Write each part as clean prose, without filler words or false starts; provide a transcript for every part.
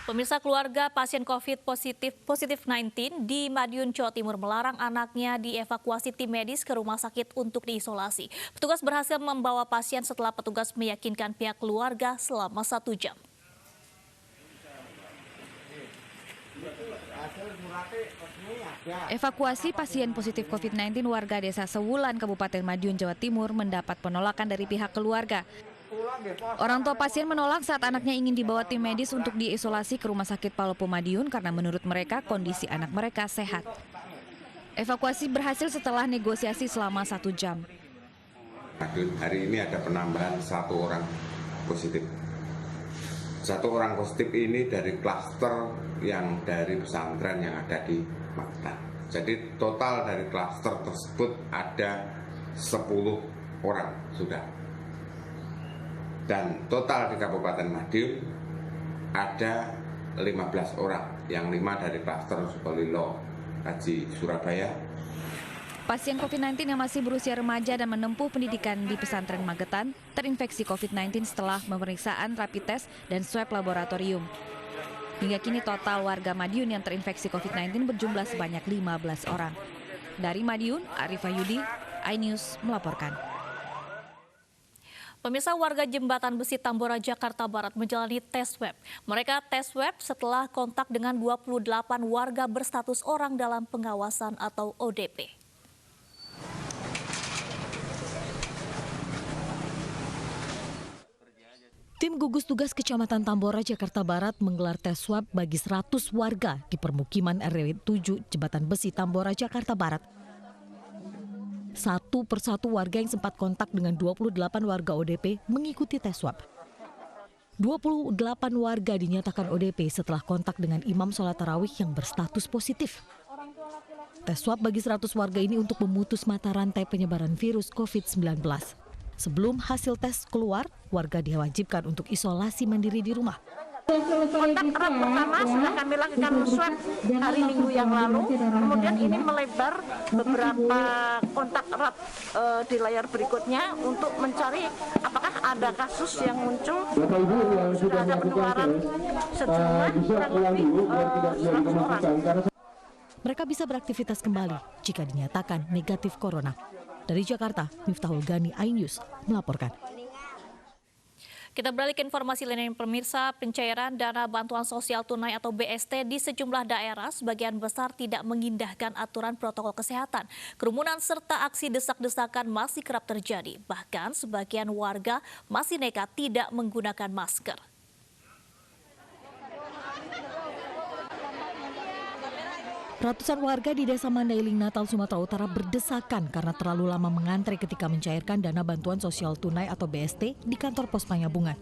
Pemirsa, keluarga pasien COVID positif 19 di Madiun, Jawa Timur melarang anaknya dievakuasi tim medis ke rumah sakit untuk diisolasi. Petugas berhasil membawa pasien setelah petugas meyakinkan pihak keluarga selama 1 jam. Evakuasi pasien positif COVID-19 warga desa Sewulan, Kabupaten Madiun, Jawa Timur mendapat penolakan dari pihak keluarga. Orang tua pasien menolak saat anaknya ingin dibawa tim medis untuk diisolasi ke Rumah Sakit Palopo Madiun karena menurut mereka kondisi anak mereka sehat. Evakuasi berhasil setelah negosiasi selama 1 jam. Madiun hari ini ada penambahan 1 orang positif. 1 orang positif ini dari klaster yang dari pesantren yang ada di Magetan. Jadi total dari klaster tersebut ada 10 orang sudah. Dan total di Kabupaten Madiun ada 15 orang, yang 5 dari klaster Sukolilo, Haji Surabaya. Pasien COVID-19 yang masih berusia remaja dan menempuh pendidikan di pesantren Magetan terinfeksi COVID-19 setelah pemeriksaan rapid test dan swab laboratorium. Hingga kini total warga Madiun yang terinfeksi COVID-19 berjumlah sebanyak 15 orang. Dari Madiun, Arif Ayudi, iNews melaporkan. Pemirsa, warga Jembatan Besi Tambora, Jakarta Barat menjalani tes swab. Mereka tes swab setelah kontak dengan 28 warga berstatus orang dalam pengawasan atau ODP. Tim gugus tugas Kecamatan Tambora, Jakarta Barat menggelar tes swab bagi 100 warga di permukiman RW 7 Jembatan Besi Tambora, Jakarta Barat. Satu persatu warga yang sempat kontak dengan 28 warga ODP mengikuti tes swab. 28 warga dinyatakan ODP setelah kontak dengan imam sholat tarawih yang berstatus positif. Tes swab bagi 100 warga ini untuk memutus mata rantai penyebaran virus COVID-19. Sebelum hasil tes keluar, warga diwajibkan untuk isolasi mandiri di rumah. Kontak erat pertama sudah kami lakukan swab hari Minggu yang lalu, kemudian ini melebar beberapa kontak erat di layar berikutnya untuk mencari apakah ada kasus yang muncul. Sudah ada penularan sejumlah kurang lebih 100 orang. Mereka bisa beraktivitas kembali jika dinyatakan negatif corona. Dari Jakarta, Miftahul Gani, iNews melaporkan. Kita beralih ke informasi lain, pemirsa. Pencairan dana bantuan sosial tunai atau BST di sejumlah daerah sebagian besar tidak mengindahkan aturan protokol kesehatan. Kerumunan serta aksi desak-desakan masih kerap terjadi. Bahkan sebagian warga masih nekat tidak menggunakan masker. Ratusan warga di Desa Mandailing, Natal, Sumatera Utara berdesakan karena terlalu lama mengantre ketika mencairkan dana bantuan sosial tunai atau BST di kantor pos Panyabungan.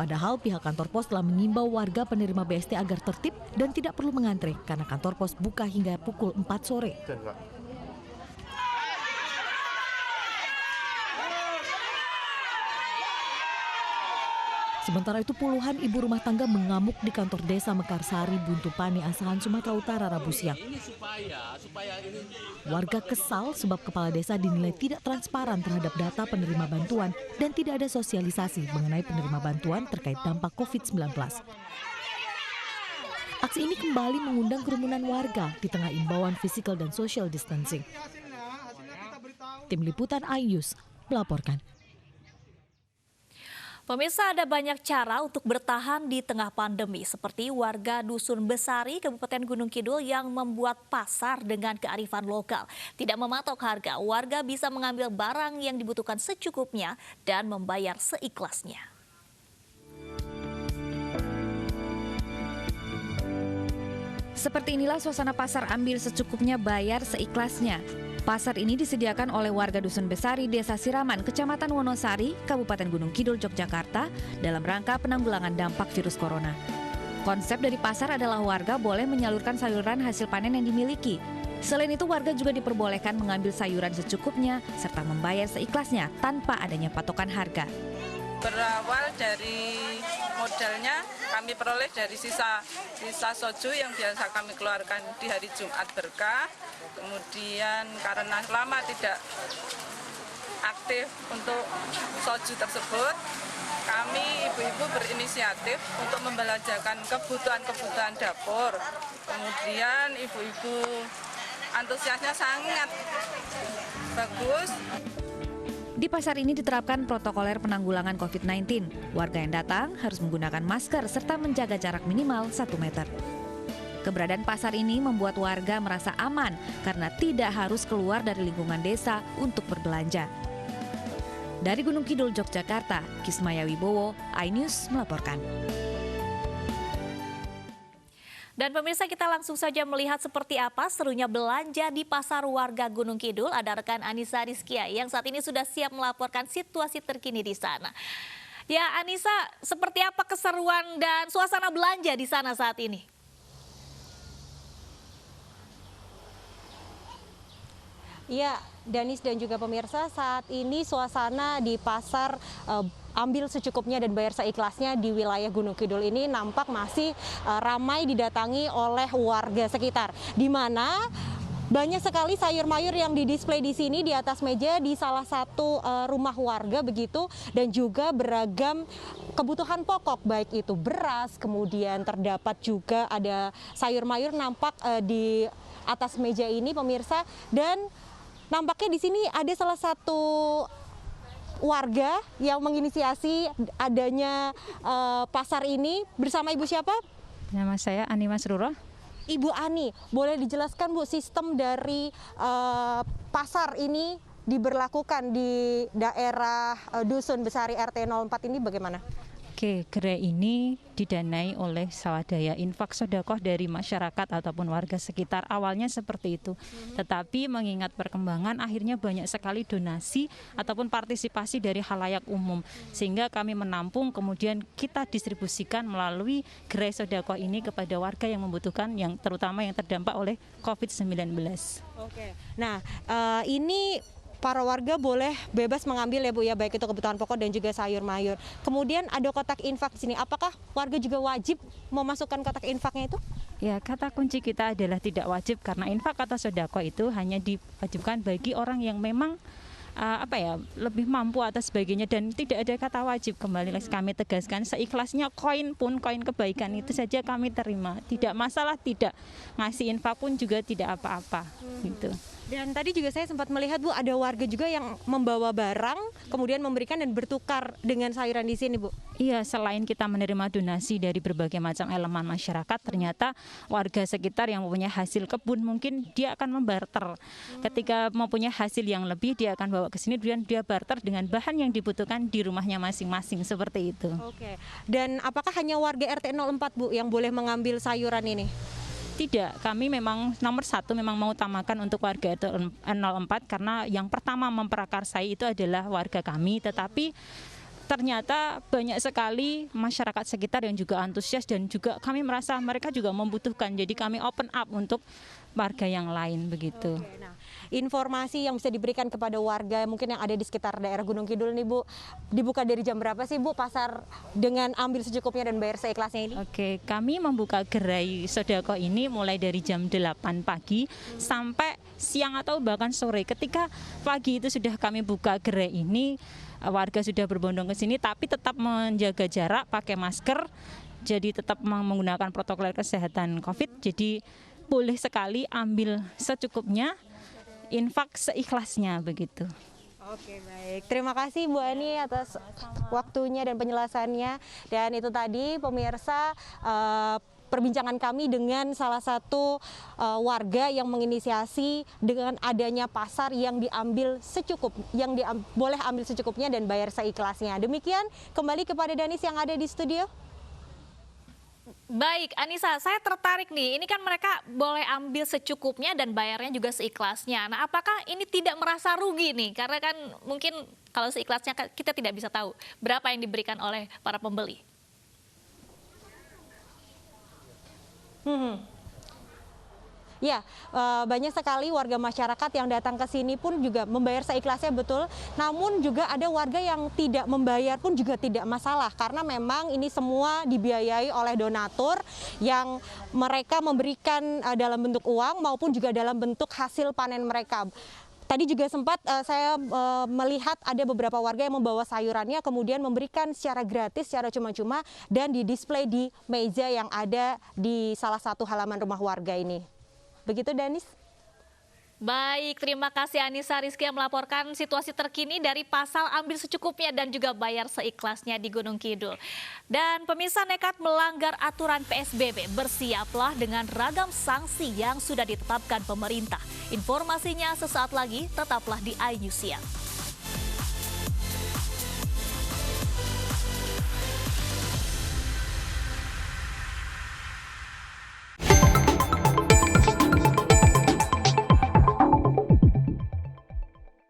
Padahal pihak kantor pos telah mengimbau warga penerima BST agar tertib dan tidak perlu mengantre karena kantor pos buka hingga pukul 4 sore. Sementara itu puluhan ibu rumah tangga mengamuk di kantor desa Mekarsari, Buntupani, Asahan, Sumatera Utara Rabu siang. Warga kesal sebab kepala desa dinilai tidak transparan terhadap data penerima bantuan dan tidak ada sosialisasi mengenai penerima bantuan terkait dampak COVID-19. Aksi ini kembali mengundang kerumunan warga di tengah imbauan physical dan social distancing. Tim Liputan iNews melaporkan. Pemirsa, ada banyak cara untuk bertahan di tengah pandemi, seperti warga Dusun Besari, Kabupaten Gunung Kidul yang membuat pasar dengan kearifan lokal. Tidak mematok harga, warga bisa mengambil barang yang dibutuhkan secukupnya dan membayar seikhlasnya. Seperti inilah suasana pasar ambil secukupnya bayar seikhlasnya. Pasar ini disediakan oleh warga Dusun Besari, Desa Siraman, Kecamatan Wonosari, Kabupaten Gunung Kidul, Yogyakarta, dalam rangka penanggulangan dampak virus corona. Konsep dari pasar adalah warga boleh menyalurkan sayuran hasil panen yang dimiliki. Selain itu, warga juga diperbolehkan mengambil sayuran secukupnya, serta membayar seikhlasnya tanpa adanya patokan harga. Berawal dari modalnya kami peroleh dari sisa soju yang biasa kami keluarkan di hari Jumat berkah. Kemudian karena lama tidak aktif untuk soju tersebut, kami ibu-ibu berinisiatif untuk membelanjakan kebutuhan-kebutuhan dapur. Kemudian ibu-ibu antusiasnya sangat bagus. Di pasar ini diterapkan protokoler penanggulangan COVID-19. Warga yang datang harus menggunakan masker serta menjaga jarak minimal 1 meter. Keberadaan pasar ini membuat warga merasa aman karena tidak harus keluar dari lingkungan desa untuk berbelanja. Dari Gunung Kidul, Yogyakarta, Kismaya Wibowo, iNews melaporkan. Dan pemirsa, kita langsung saja melihat seperti apa serunya belanja di pasar warga Gunung Kidul. Ada rekan Anissa Rizkia yang saat ini sudah siap melaporkan situasi terkini di sana. Ya Anissa, seperti apa keseruan dan suasana belanja di sana saat ini? Ya, Danis dan juga pemirsa, saat ini suasana di pasar ambil secukupnya dan bayar seikhlasnya di wilayah Gunung Kidul ini nampak masih ramai didatangi oleh warga sekitar, di mana banyak sekali sayur mayur yang didisplay di sini di atas meja di salah satu rumah warga begitu, dan juga beragam kebutuhan pokok baik itu beras, kemudian terdapat juga ada sayur mayur nampak di atas meja ini pemirsa, dan nampaknya di sini ada salah satu warga yang menginisiasi adanya pasar ini bersama Ibu siapa? Nama saya Ani Masrurah. Ibu Ani, boleh dijelaskan Bu sistem dari pasar ini diberlakukan di daerah Dusun Besari RT 04 ini bagaimana? Oke, gerai ini didanai oleh swadaya infak sedekah dari masyarakat ataupun warga sekitar. Awalnya seperti itu, tetapi mengingat perkembangan akhirnya banyak sekali donasi ataupun partisipasi dari khalayak umum, sehingga kami menampung kemudian kita distribusikan melalui gerai sedekah ini kepada warga yang membutuhkan, yang terutama yang terdampak oleh COVID-19. Oke. Nah, ini para warga boleh bebas mengambil ya Bu ya, baik itu kebutuhan pokok dan juga sayur mayur. Kemudian ada kotak infak di sini. Apakah warga juga wajib memasukkan kotak infaknya itu? Ya, kata kunci kita adalah tidak wajib, karena infak atau sedekah itu hanya diwajibkan bagi orang yang memang lebih mampu atau sebagainya, dan tidak ada kata wajib. Kembali lagi kami tegaskan, seikhlasnya koin kebaikan itu saja kami terima, tidak masalah, tidak ngasih infak pun juga tidak apa-apa gitu. Dan tadi juga saya sempat melihat Bu, ada warga juga yang membawa barang kemudian memberikan dan bertukar dengan sayuran di sini Bu. Iya, selain kita menerima donasi dari berbagai macam elemen masyarakat, ternyata warga sekitar yang mempunyai hasil kebun mungkin dia akan membarter. Ketika mempunyai hasil yang lebih, dia akan bawa ke sini dan dia barter dengan bahan yang dibutuhkan di rumahnya masing-masing, seperti itu. Oke. Dan apakah hanya warga RT 04 Bu yang boleh mengambil sayuran ini? Tidak, kami memang nomor satu memang mau utamakan untuk warga RT 04 karena yang pertama memprakarsai itu adalah warga kami, tetapi ternyata banyak sekali masyarakat sekitar yang juga antusias dan juga kami merasa mereka juga membutuhkan, jadi kami open up untuk warga yang lain begitu. Oke, nah, informasi yang bisa diberikan kepada warga mungkin yang ada di sekitar daerah Gunung Kidul nih Bu, dibuka dari jam berapa sih Bu pasar dengan ambil secukupnya dan bayar seikhlasnya ini? Oke, kami membuka gerai sedekah ini mulai dari jam 8 pagi sampai siang atau bahkan sore. Ketika pagi itu sudah kami buka gerai ini, warga sudah berbondong ke sini tapi tetap menjaga jarak, pakai masker, jadi tetap menggunakan protokol kesehatan COVID. Jadi boleh sekali ambil secukupnya, infak seikhlasnya begitu. Oke, baik. Terima kasih Bu Ani atas waktunya dan penjelasannya. Dan itu tadi pemirsa perbincangan kami dengan salah satu warga yang menginisiasi dengan adanya pasar yang diambil boleh ambil secukupnya dan bayar seikhlasnya. Demikian, kembali kepada Danis yang ada di studio. Baik, Anissa, saya tertarik nih. Ini kan mereka boleh ambil secukupnya dan bayarnya juga seikhlasnya. Nah, apakah ini tidak merasa rugi nih? Karena kan mungkin kalau seikhlasnya kita tidak bisa tahu berapa yang diberikan oleh para pembeli. Ya, banyak sekali warga masyarakat yang datang ke sini pun juga membayar seikhlasnya, betul. Namun juga ada warga yang tidak membayar pun juga tidak masalah, karena memang ini semua dibiayai oleh donatur yang mereka memberikan dalam bentuk uang maupun juga dalam bentuk hasil panen mereka. Tadi juga sempat saya melihat ada beberapa warga yang membawa sayurannya kemudian memberikan secara gratis, secara cuma-cuma dan didisplay di meja yang ada di salah satu halaman rumah warga ini. Begitu Danis. Baik, terima kasih Anissa Rizky yang melaporkan situasi terkini dari pasar ambil secukupnya dan juga bayar seikhlasnya di Gunung Kidul. Dan pemirsa nekat melanggar aturan PSBB, bersiaplah dengan ragam sanksi yang sudah ditetapkan pemerintah. Informasinya sesaat lagi, tetaplah di Ayu Siang.